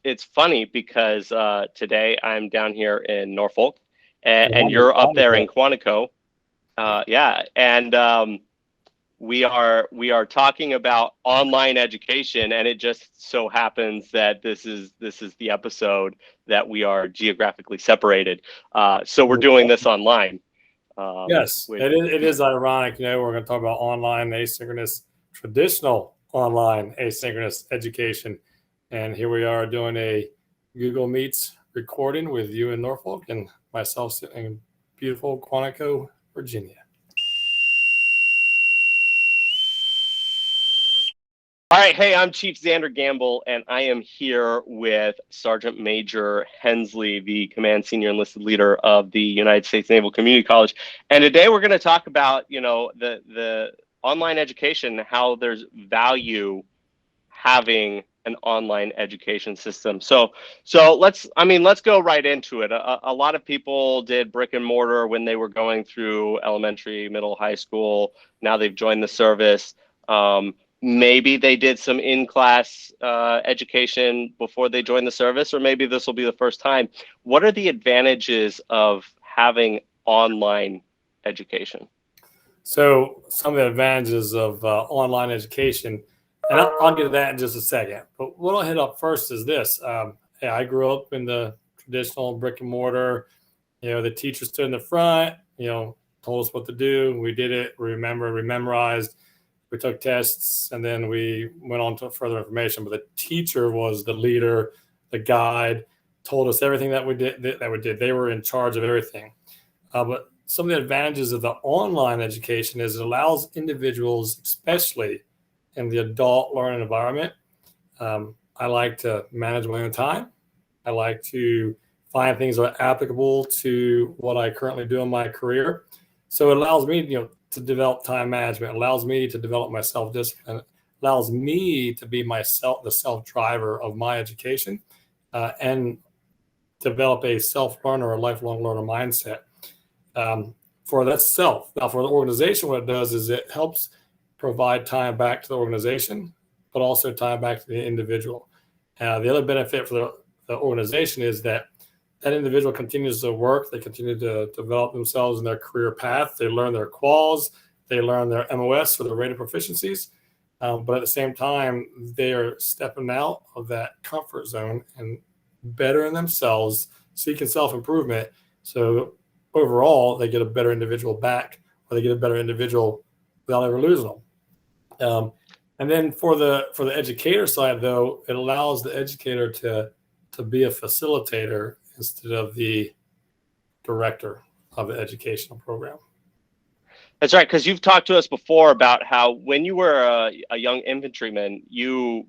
it's funny because today I'm down here in Norfolk, and Wonderful. you're up there in Wonderful. Quantico. Yeah, and we are talking about online education, and it just so happens that this is the episode that we are geographically separated. So we're doing this online. Yes, Which it is ironic. We're going to talk about online asynchronous, traditional online asynchronous education. And here we are doing a Google Meets recording with you in Norfolk and myself sitting in beautiful Quantico, Virginia. All right, hey, I'm Chief Xander Gamble, and I am here with Sergeant Major Hensley, the Command Senior Enlisted Leader of the United States Naval Community College. And today we're going to talk about, the online education, how there's value having an online education system. So let's go right into it. A lot of people did brick and mortar when they were going through elementary, middle, high school. Now they've joined the service. Maybe they did some in-class education before they joined the service, or maybe this will be the first time. What are the advantages of having online education? So, some of the advantages of online education, and I'll get to that in just a second. But what I'll hit up first is this. Hey, I grew up in the traditional brick and mortar. The teacher stood in the front, told us what to do. We did it. We memorized. We took tests, and then we went on to further information. But the teacher was the leader, the guide, told us everything that we did. They were in charge of everything. But some of the advantages of the online education is it allows individuals, especially in the adult learning environment. I like to manage my own time. I like to find things that are applicable to what I currently do in my career. So it allows me, to develop time management. It allows me to develop my self-discipline. It allows me to be the self-driver of my education, and develop a self-learner or lifelong learner mindset. For that self. Now, for the organization, what it does is it helps provide time back to the organization, but also time back to the individual. The other benefit for the organization is that individual continues to work. They continue to develop themselves in their career path. They learn their quals. They learn their MOS or their rated proficiencies. But at the same time, they are stepping out of that comfort zone and bettering themselves, seeking self-improvement. So overall, they get a better individual back, or they get a better individual without ever losing them. And then for the educator side, though, it allows the educator to be a facilitator instead of the director of the educational program. That's right, because you've talked to us before about how when you were a young infantryman, you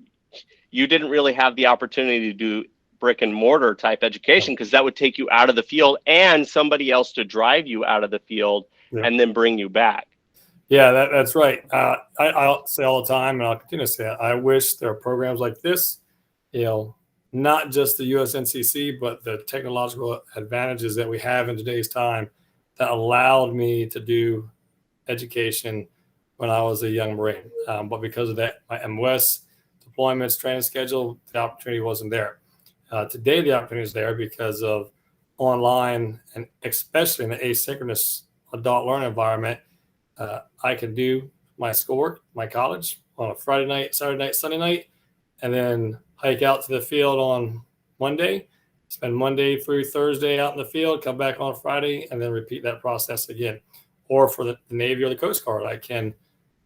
didn't really have the opportunity to do brick and mortar type education, because that would take you out of the field and somebody else to drive you out of the field and then bring you back. Yeah, that's right. I'll say all the time, and I'll continue to say it. I wish there are programs like this, not just the USNCC, but the technological advantages that we have in today's time that allowed me to do education when I was a young Marine. But because of that, my MOS deployments, training schedule, the opportunity wasn't there. Today, the opportunity is there because of online, and especially in the asynchronous adult learning environment. I can do my schoolwork, my college, on a Friday night, Saturday night, Sunday night, and then hike out to the field on Monday, spend Monday through Thursday out in the field, come back on Friday, and then repeat that process again. Or for the Navy or the Coast Guard, I can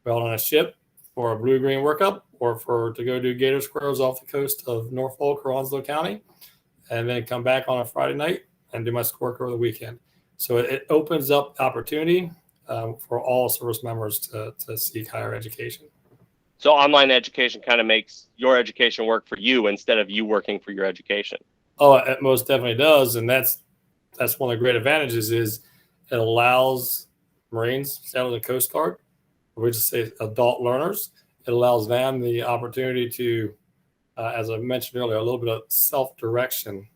go on a ship for a blue-green workup, or to go do gator squirrels off the coast of Norfolk or Onslow County, and then come back on a Friday night and do my schoolwork over the weekend. So it opens up opportunity for all service members to seek higher education. So online education kind of makes your education work for you instead of you working for your education. Oh, it most definitely does. And that's one of the great advantages is it allows Marines, sailors, and Coast Guard, or we just say adult learners, it allows them the opportunity to, as I mentioned earlier, a little bit of self-direction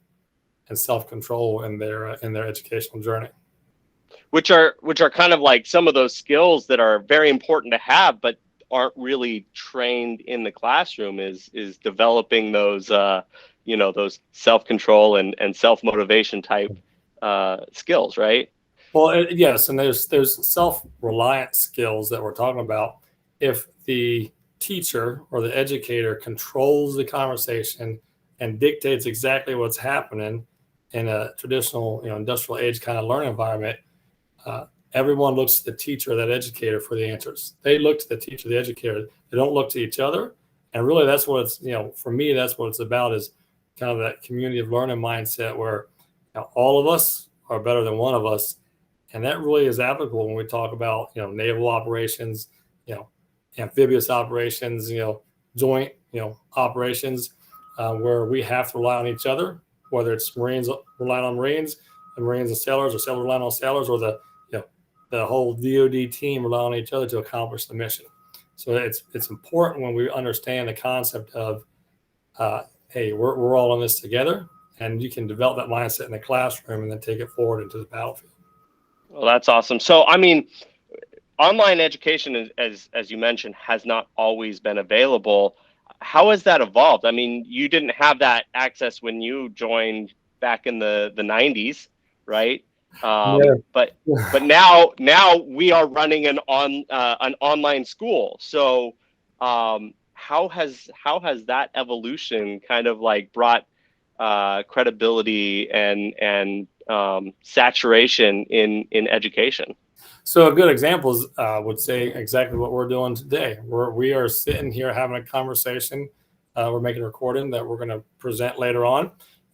and self-control in their educational journey. Which are kind of like some of those skills that are very important to have, but aren't really trained in the classroom, is developing those those self-control and self-motivation type skills, right? Well, yes, and there's self-reliant skills that we're talking about. If the teacher or the educator controls the conversation and dictates exactly what's happening in a traditional, industrial age kind of learning environment, everyone looks to the teacher or that educator for the answers. They look to the teacher, the educator. They don't look to each other. And really, that's what it's, for me, that's what it's about, is kind of that community of learning mindset where all of us are better than one of us. And that really is applicable when we talk about, naval operations, amphibious operations, joint, operations, where we have to rely on each other, whether it's Marines relying on Marines and Marines and sailors, or sailors relying on sailors, or the whole DoD team relying on each other to accomplish the mission. So it's important when we understand the concept of, hey, we're all in this together, and you can develop that mindset in the classroom and then take it forward into the battlefield. Well, that's awesome. So, I mean, online education, as you mentioned, has not always been available. How has that evolved? I mean, you didn't have that access when you joined back in the 90s, right? Yeah. But now we are running an online school. So how has that evolution kind of like brought credibility and saturation in education? So a good example is, would say exactly what we're doing today. We are sitting here having a conversation. We're making a recording that we're going to present later on,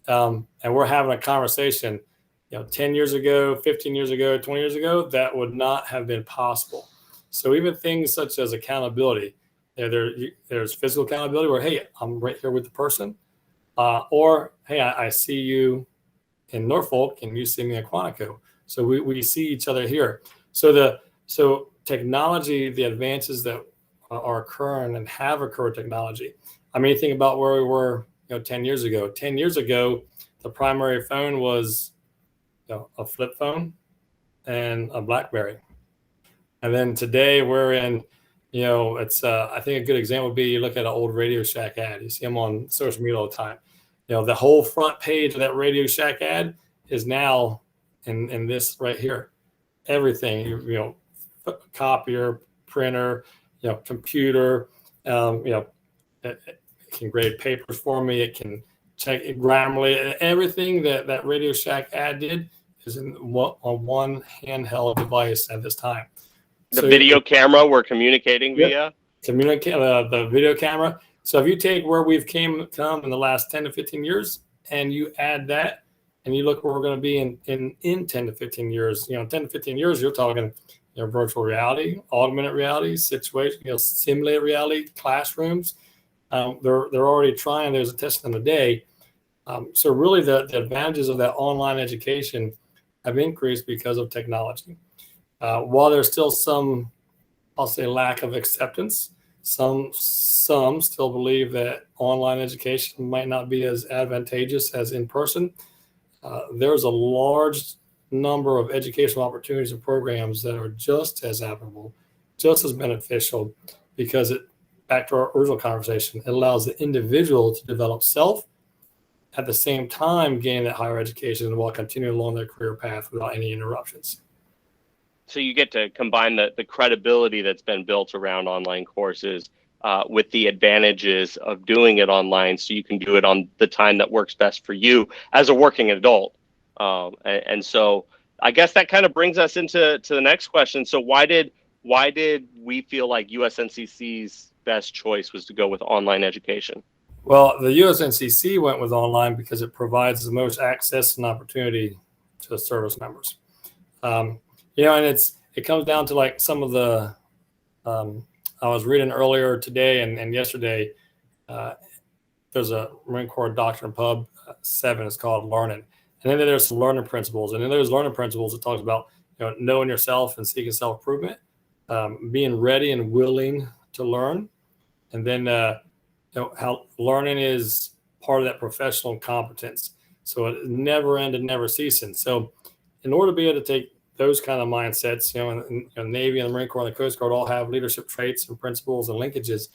and we're having a conversation. 10 years ago, 15 years ago, 20 years ago, that would not have been possible. So even things such as accountability, there's physical accountability where, hey, I'm right here with the person, or hey, I see you in Norfolk and you see me at Quantico. So we see each other here. So technology, the advances that are occurring and have occurred technology. I mean, think about where we were, 10 years ago. 10 years ago, the primary phone was a flip phone and a BlackBerry. And then today we're in, it's I think a good example would be, you look at an old Radio Shack ad. You see them on social media all the time. The whole front page of that Radio Shack ad is now in this right here. Everything, copier, printer, computer, it can grade papers for me. It can check it Grammarly. Everything that Radio Shack ad did is on one handheld device at this time. The video camera we're communicating via? The video camera. So if you take where we've come in the last 10 to 15 years and you add that, and you look where we're going to be in 10 to 15 years, 10 to 15 years, you're talking virtual reality, augmented reality, simulated reality, classrooms. They're already trying. There's a test in the day. So really the advantages of that online education have increased because of technology. While there's still some, I'll say, lack of acceptance, some still believe that online education might not be as advantageous as in person. There's a large number of educational opportunities and programs that are just as applicable, just as beneficial, because back to our original conversation, it allows the individual to develop self, at the same time gain that higher education while continuing along their career path without any interruptions. So you get to combine the credibility that's been built around online courses with the advantages of doing it online, so you can do it on the time that works best for you as a working adult. And so I guess that kind of brings us into the next question. So why did we feel like USNCC's best choice was to go with online education? Well, the USNCC went with online because it provides the most access and opportunity to service members. And it comes down to like some of the, I was reading earlier today and yesterday, there's a Marine Corps Doctrine Pub 7, it's called Learning. And then there's some learning principles. And then there's learning principles that talks about, knowing yourself and seeking self-improvement, being ready and willing to learn. And then, how learning is part of that professional competence. So it never ended, never ceasing. So in order to be able to take those kind of mindsets, and the Navy and the Marine Corps and the Coast Guard all have leadership traits and principles and linkages.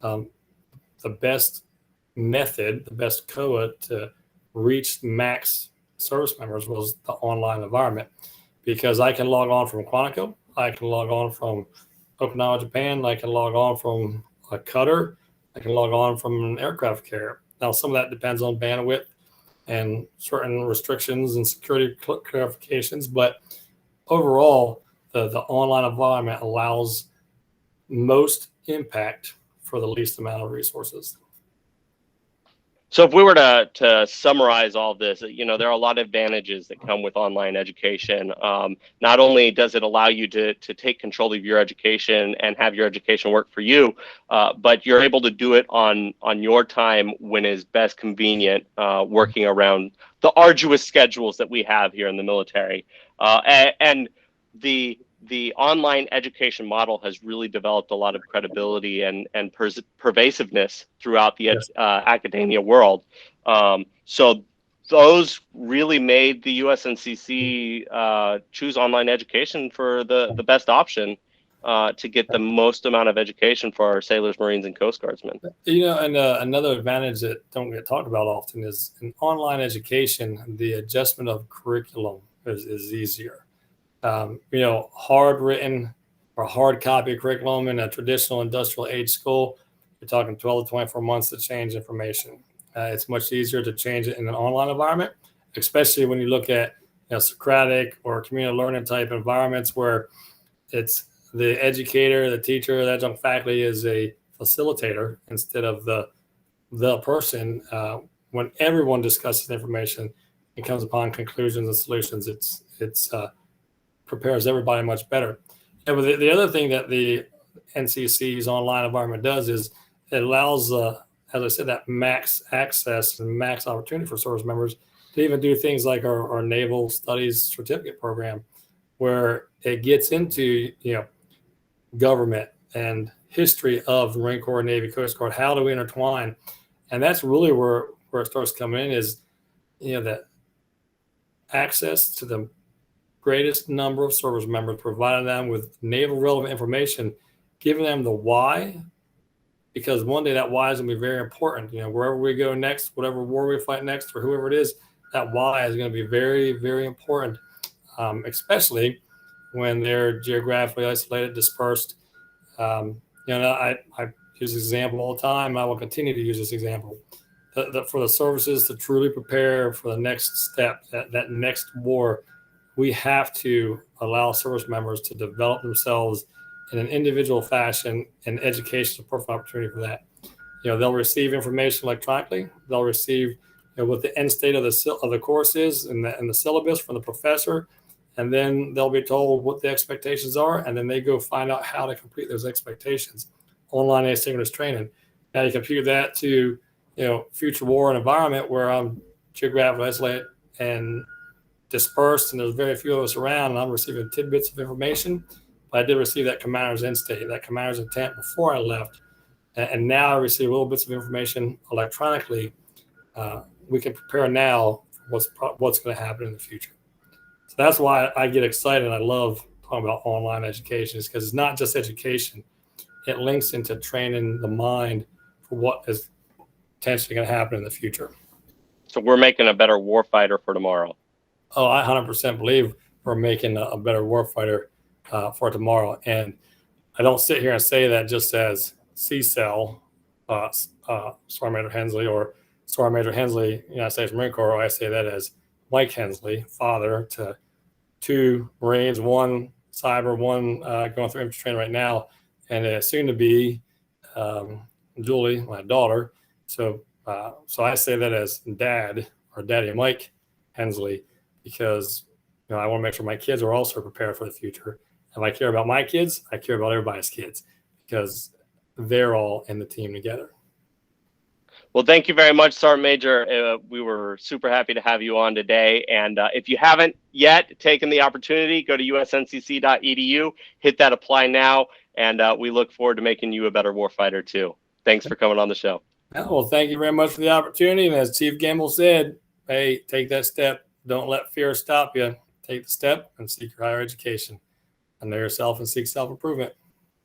The best method, the best COA to reach max service members was the online environment, because I can log on from Quantico, I can log on from Okinawa, Japan, I can log on from a Qatar, I can log on from an aircraft carrier. Now, some of that depends on bandwidth and certain restrictions and security clarifications, but overall, the online environment allows most impact for the least amount of resources. So if we were to summarize all of this, there are a lot of advantages that come with online education. Not only does it allow you to take control of your education and have your education work for you, but you're able to do it on your time when is best convenient, working around the arduous schedules that we have here in the military. And the online education model has really developed a lot of credibility and pervasiveness throughout the academia world. So those really made the USNCC choose online education for the best option to get the most amount of education for our sailors, Marines, and Coast Guardsmen. And another advantage that don't get talked about often is in online education, the adjustment of curriculum is easier. Hard written or hard copy curriculum in a traditional industrial age school, you're talking 12 to 24 months to change information. It's much easier to change it in an online environment, especially when you look at Socratic or community learning type environments where it's the educator, the teacher, the adjunct faculty is a facilitator instead of the person. When everyone discusses information and comes upon conclusions and solutions, it's prepares everybody much better. And but the other thing that the NCC's online environment does is it allows, as I said, that max access and max opportunity for service members to even do things like our Naval Studies Certificate Program, where it gets into government and history of the Marine Corps, Navy, Coast Guard. How do we intertwine? And that's really where it starts coming in is that access to the greatest number of service members, providing them with naval relevant information, giving them the why, because one day that why is going to be very important. Wherever we go next, whatever war we fight next, or whoever it is, that why is going to be very, very important, especially when they're geographically isolated, dispersed. I use this example all the time. I will continue to use this example. For the services to truly prepare for the next step, that next war, we have to allow service members to develop themselves in an individual fashion, and education is a perfect opportunity for that. They'll receive information electronically. They'll receive what the end state of the course is and the syllabus from the professor, and then they'll be told what the expectations are, and then they go find out how to complete those expectations. Online asynchronous training. Now you compute that to future war and environment where I'm geographically isolated and dispersed, and there's very few of us around, and I'm receiving tidbits of information. But I did receive that commander's end state, that commander's intent before I left, and now I receive little bits of information electronically. We can prepare now for what's going to happen in the future. So that's why I get excited. I love talking about online education, is because it's not just education; it links into training the mind for what is potentially going to happen in the future. So we're making a better warfighter for tomorrow. Oh, I 100% believe we're making a better warfighter for tomorrow. And I don't sit here and say that just as CSEL, Sergeant Major Hensley, or Sergeant Major Hensley, United States Marine Corps. I say that as Mike Hensley, father to 2 Marines, 1 cyber, 1 going through infantry training right now, and soon to be Julie, my daughter. So I say that as Dad, or Daddy Mike Hensley, because I want to make sure my kids are also prepared for the future. If I care about my kids, I care about everybody's kids, because they're all in the team together. Well, thank you very much, Sergeant Major. We were super happy to have you on today. And if you haven't yet taken the opportunity, go to usncc.edu, hit that apply now, and we look forward to making you a better warfighter too. Thanks for coming on the show. Well, thank you very much for the opportunity. And as Chief Gamble said, hey, take that step. Don't let fear stop you. Take the step and seek your higher education. And know yourself and seek self-improvement.